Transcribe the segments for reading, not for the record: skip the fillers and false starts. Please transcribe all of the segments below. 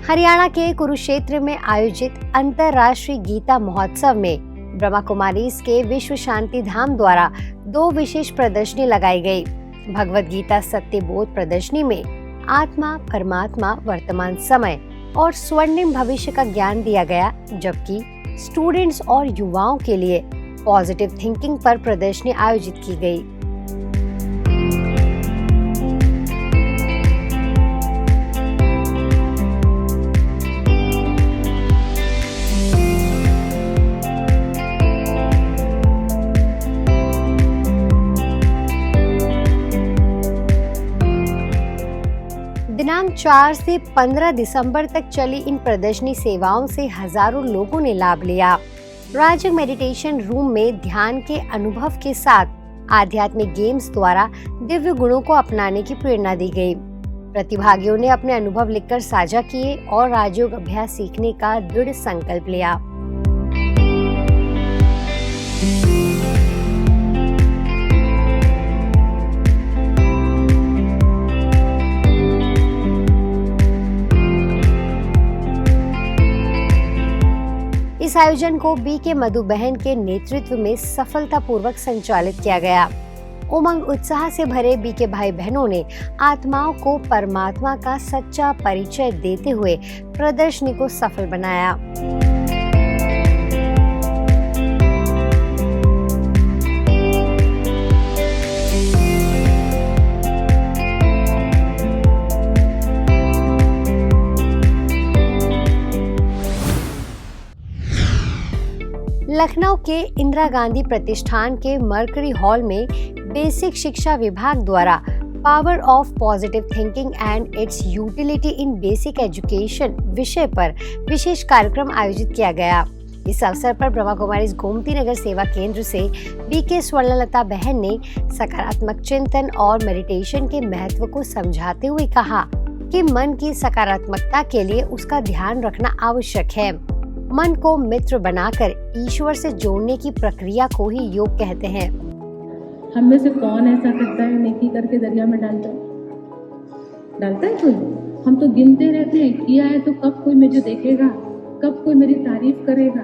हरियाणा के कुरुक्षेत्र में आयोजित अंतर्राष्ट्रीय गीता महोत्सव में ब्रह्मा कुमारीज के विश्व शांति धाम द्वारा 2 विशेष प्रदर्शनी लगाई गई। भगवत गीता सत्य बोध प्रदर्शनी में आत्मा, परमात्मा, वर्तमान समय और स्वर्णिम भविष्य का ज्ञान दिया गया, जबकि स्टूडेंट्स और युवाओं के लिए पॉजिटिव थिंकिंग पर प्रदर्शनी आयोजित की गई। दिनांक 4 से 15 दिसंबर तक चली इन प्रदर्शनी सेवाओं से हजारों लोगों ने लाभ लिया। राजग मेडिटेशन रूम में ध्यान के अनुभव के साथ आध्यात्मिक गेम्स द्वारा दिव्य गुणों को अपनाने की प्रेरणा दी गई। प्रतिभागियों ने अपने अनुभव लिखकर साझा किए और राजयोग अभ्यास सीखने का दृढ़ संकल्प लिया। इस आयोजन को बी के मधु बहन के नेतृत्व में सफलतापूर्वक संचालित किया गया। उमंग उत्साह से भरे बी के भाई बहनों ने आत्माओं को परमात्मा का सच्चा परिचय देते हुए प्रदर्शनी को सफल बनाया। लखनऊ के इंदिरा गांधी प्रतिष्ठान के मर्करी हॉल में बेसिक शिक्षा विभाग द्वारा power of positive thinking and it's utility in basic education विषय पर विशेष कार्यक्रम आयोजित किया गया। इस अवसर पर ब्रह्मा कुमारीज गोमती नगर सेवा केंद्र से बी के स्वर्णलता बहन ने सकारात्मक चिंतन और मेडिटेशन के महत्व को समझाते हुए कहा कि मन की सकारात्मकता के लिए उसका ध्यान रखना आवश्यक है। मन को मित्र बनाकर ईश्वर से जोड़ने की प्रक्रिया को ही योग कहते हैं। हम में से कौन ऐसा करता है नेकी करके दरिया में डालता है कोई? हम तो गिनते रहते हैं, किया है तो कब कोई मुझे देखेगा, कब कोई मेरी तारीफ करेगा।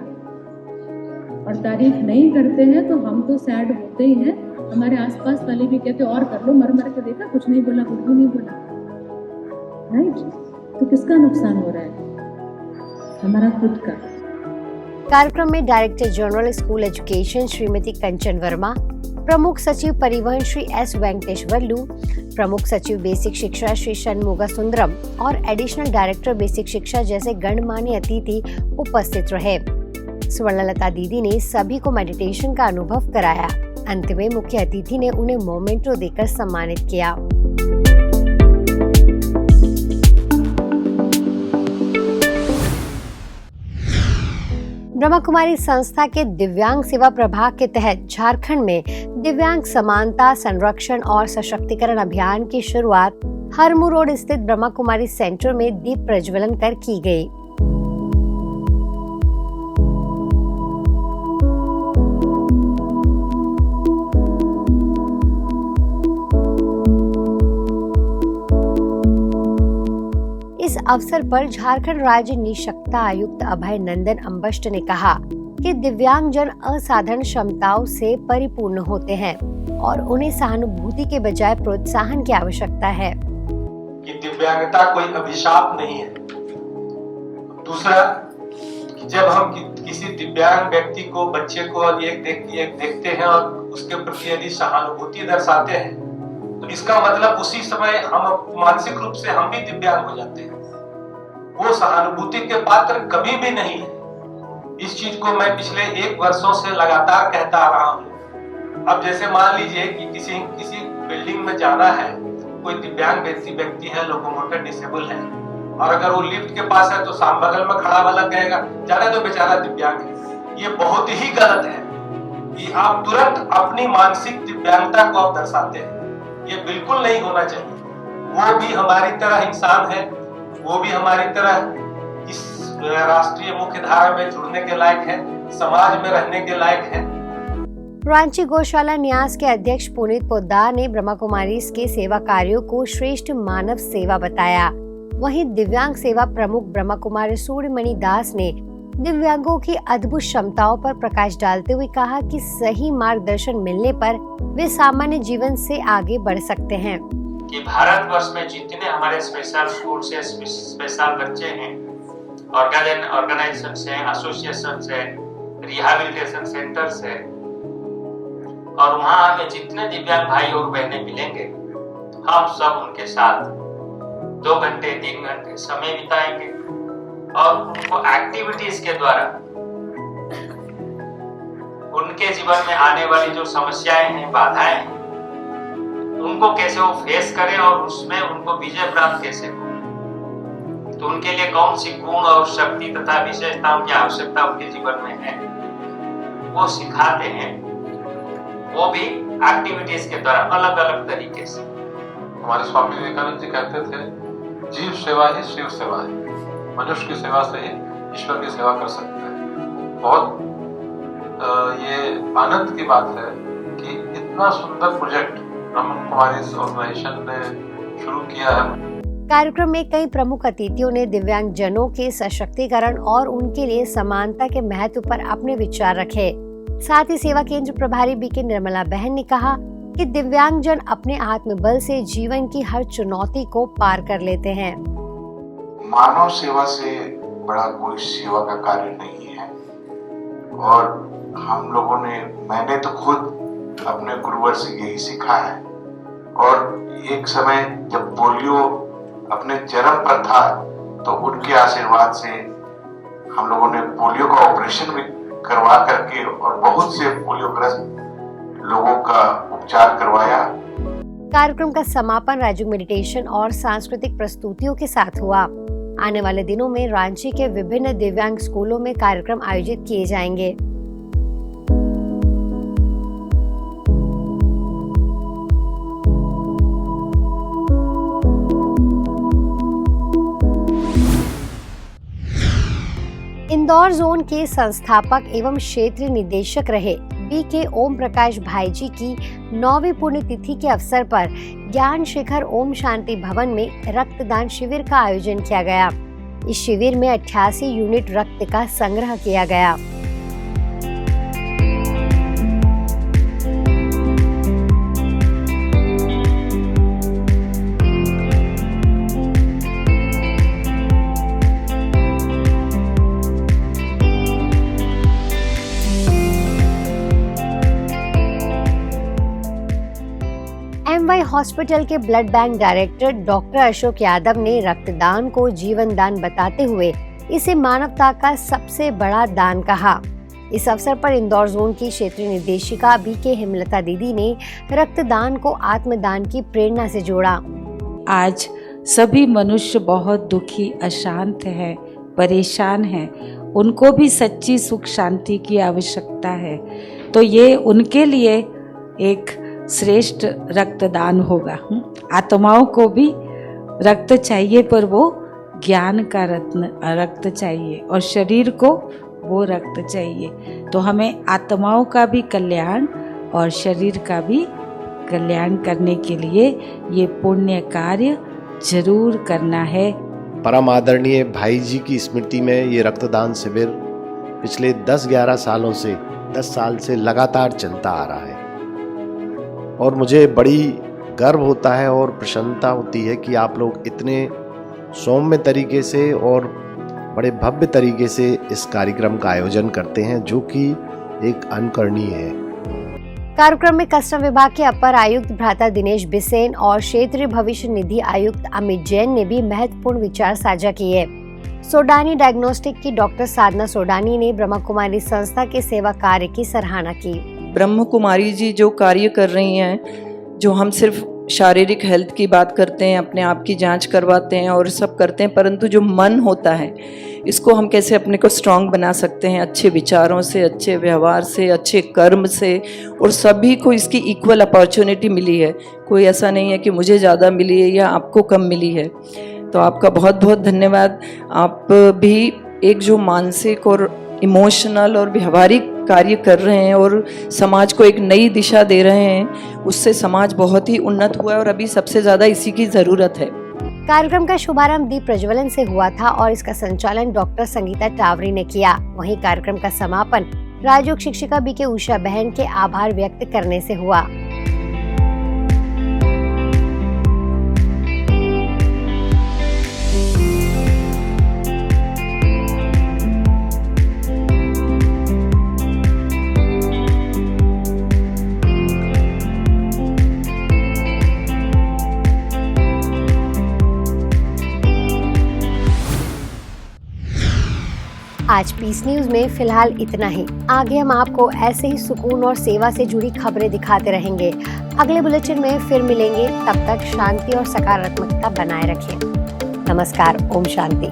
और तारीफ नहीं करते हैं तो हम तो सैड होते ही हैं। हमारे आसपास वाले भी कहते और कर लो, मर के देखा, कुछ नहीं बोला, कुछ भी नहीं बोला। राइट? तो किसका नुकसान हो रहा है? हमारा खुद का। कार्यक्रम में director general school education Shrimati Kanchan Verma, प्रमुख सचिव परिवहन श्री एस वेंकटेश्वरलू, प्रमुख सचिव बेसिक शिक्षा श्री षणमुगा सुंदरम और एडिशनल डायरेक्टर बेसिक शिक्षा जैसे गणमान्य अतिथि उपस्थित रहे। स्वर्णलता दीदी ने सभी को मेडिटेशन का अनुभव कराया। अंत में मुख्य अतिथि ने उन्हें मोमेंटो देकर सम्मानित किया। ब्रह्मा कुमारी संस्था के दिव्यांग सेवा प्रभाग के तहत झारखंड में दिव्यांग समानता, संरक्षण और सशक्तिकरण अभियान की शुरुआत हरमू रोड स्थित ब्रह्मा कुमारी सेंटर में दीप प्रज्वलन कर की गई। इस अवसर पर झारखंड राज्य निशक्ता आयुक्त अभय नंदन अम्बष्ट ने कहा कि दिव्यांग जन असाधारण क्षमताओं से परिपूर्ण होते हैं और उन्हें सहानुभूति के बजाय प्रोत्साहन की आवश्यकता है। कि दिव्यांगता कोई अभिशाप नहीं है। दूसरा, जब हम किसी दिव्यांग व्यक्ति को, बच्चे को एक देखते हैं और उसके प्रति यदि सहानुभूति दर्शाते हैं तो इसका मतलब उसी समय हम मानसिक रूप से हम भी दिव्यांग हो जाते हैं। वो सहानुभूति के पात्र कभी भी नहीं है। इस चीज को मैं पिछले 1 वर्षों से लगातार कहता आ रहा हूँ। अब जैसे मान लीजिए कि किसी बिल्डिंग में जाना है, कोई दिव्यांग व्यक्ति है, लोकोमोटर डिसेबल है, और अगर वो लिफ्ट के पास है तो साम बगल में खड़ा वाला कहेगा जाने दो, बेचारा दिव्यांग है। ये बहुत ही गलत है कि आप तुरंत अपनी मानसिक दिव्यांगता को आप दर्शाते हैं। ये बिल्कुल नहीं होना चाहिए। वो भी हमारी तरह इंसान है, वो भी हमारी तरह इस राष्ट्रीय मुख्य धारा में जुड़ने के लायक है, समाज में रहने के लायक है। रांची गौशाला न्यास के अध्यक्ष पुनीत पोद्दार ने ब्रह्मा कुमारीज के सेवा कार्यों को श्रेष्ठ मानव सेवा बताया। वहीं दिव्यांग सेवा प्रमुख ब्रह्मा कुमारी सूर्यमणि दास ने दिव्यांगों की अद्भुत क्षमताओं पर प्रकाश डालते हुए कहा कि सही मार्गदर्शन मिलने पर वे सामान्य जीवन से आगे बढ़ सकते हैं। कि भारतवर्ष में जितने हमारे स्पेशल स्कूल से स्पेशल बच्चे हैं, ऑर्गेनाइजेशन से, एसोसिएशन से, रिहैबिलिटेशन सेंटर से, और वहाँ हमें जितने दिव्यांग भाई और बहनें मिलेंगे, हम सब उनके साथ 2 घंटे 3 घंटे समय बिताएंगे और उनको एक्टिविटीज के द्वारा उनके जीवन में आने वाली जो समस्याएं हैं, बाधाएं हैं, उनको कैसे वो फेस करें और उसमें उनको विजय प्राप्त कैसे हो, तो उनके लिए कौन सी गुण और शक्ति तथा विशेषताओं की आवश्यकता उनके जीवन में है, वो सिखाते हैं। वो भी एक्टिविटीज के द्वारा अलग अलग तरीके से। हमारे स्वामी विवेकानंद जी कहते थे, जीव सेवा ही शिव सेवा है, मनुष्य की सेवा से ही ईश्वर की सेवा कर सकते हैं। बहुत ये आनंद की बात है कि इतना सुंदर प्रोजेक्ट ब्रह्मा कुमारी ऑर्गेनाइजेशन ने शुरू किया है। कार्यक्रम में कई प्रमुख अतिथियों ने दिव्यांग जनों के सशक्तिकरण और उनके लिए समानता के महत्व पर अपने विचार रखे। साथ ही सेवा केंद्र प्रभारी बीके निर्मला बहन ने कहा कि दिव्यांग जन अपने आत्मबल से जीवन की हर चुनौती को पार कर लेते हैं। मानव सेवा से बड़ा कोई सेवा का कार्य नहीं है, और हम लोगों ने, मैंने तो खुद अपने गुरुवर से यही सीखा है। और एक समय जब पोलियो अपने चरम पर था, तो उनके आशीर्वाद से हम लोगों ने पोलियो का ऑपरेशन भी करवा करके और बहुत से पोलियोग्रस्त लोगों का उपचार करवाया। कार्यक्रम का समापन राजू मेडिटेशन और सांस्कृतिक प्रस्तुतियों के साथ हुआ। आने वाले दिनों में रांची के विभिन्न दिव्यांग स्कूलों में कार्यक्रम आयोजित किए जाएंगे। इंदौर जोन के संस्थापक एवं क्षेत्रीय निदेशक रहे बीके ओम प्रकाश भाई जी की 9वीं पुण्यतिथि के अवसर पर ज्ञान शिखर ओम शांति भवन में रक्तदान शिविर का आयोजन किया गया। इस शिविर में 88 यूनिट रक्त का संग्रह किया गया। एमवाई हॉस्पिटल के blood bank director doctor Ashok Yadav ने रक्तदान को जीवन दान बताते हुए इसे मानवता का सबसे बड़ा दान कहा। इस अवसर पर इंदौर जोन की क्षेत्रीय निदेशिका बीके हेमलता दीदी ने रक्तदान को आत्मदान की प्रेरणा से जोड़ा। आज सभी मनुष्य बहुत दुखी, अशांत है, परेशान है, उनको भी सच्ची सुख शांति की आवश्यकता है, तो ये उनके लिए एक श्रेष्ठ रक्तदान होगा। आत्माओं को भी रक्त चाहिए, पर वो ज्ञान का रक्त चाहिए, और शरीर को वो रक्त चाहिए। तो हमें आत्माओं का भी कल्याण और शरीर का भी कल्याण करने के लिए ये पुण्य कार्य जरूर करना है। परम आदरणीय भाई जी की स्मृति में ये रक्तदान शिविर पिछले 10-11 सालों से 10 साल से लगातार चलता आ रहा है, और मुझे बड़ी गर्व होता है और प्रसन्नता होती है कि आप लोग इतने सौम्य तरीके से और बड़े भव्य तरीके से इस कार्यक्रम का आयोजन करते हैं, जो कि एक अनुकरणीय है। कार्यक्रम में कस्टम विभाग के अपर आयुक्त भ्राता दिनेश बिसेन और क्षेत्रीय भविष्य निधि आयुक्त अमित जैन ने भी महत्वपूर्ण विचार साझा किए। सोडानी डायग्नोस्टिक की डॉक्टर साधना सोडानी ने ब्रह्मा कुमारी संस्था के सेवा कार्य की सराहना की। ब्रह्मा कुमारी जी जो कार्य कर रही हैं, जो हम सिर्फ शारीरिक हेल्थ की बात करते हैं, अपने आप की जांच करवाते हैं और सब करते हैं, परंतु जो मन होता है इसको हम कैसे अपने को स्ट्रांग बना सकते हैं, अच्छे विचारों से, अच्छे व्यवहार से, अच्छे कर्म से, और सभी को इसकी इक्वल अपॉर्चुनिटी मिली है। कोई ऐसा नहीं है कि मुझे ज़्यादा मिली है या आपको कम मिली है। तो आपका बहुत बहुत धन्यवाद। आप भी एक जो मानसिक और इमोशनल और व्यवहारिक कार्य कर रहे हैं और समाज को एक नई दिशा दे रहे हैं, उससे समाज बहुत ही उन्नत हुआ है और अभी सबसे ज़्यादा इसी की ज़रूरत है। कार्यक्रम का शुभारंभ दीप प्रज्वलन से हुआ था और इसका संचालन डॉक्टर संगीता टावरी ने किया। वहीं कार्यक्रम का समापन राजयोग शिक्षिका बीके उषा बहन के आभार व्यक्त करने से हुआ। आज पीस न्यूज में फिलहाल इतना ही। आगे हम आपको ऐसे ही सुकून और सेवा से जुड़ी खबरें दिखाते रहेंगे। अगले बुलेटिन में फिर मिलेंगे, तब तक शांति और सकारात्मकता बनाए रखें। नमस्कार, ओम शांति।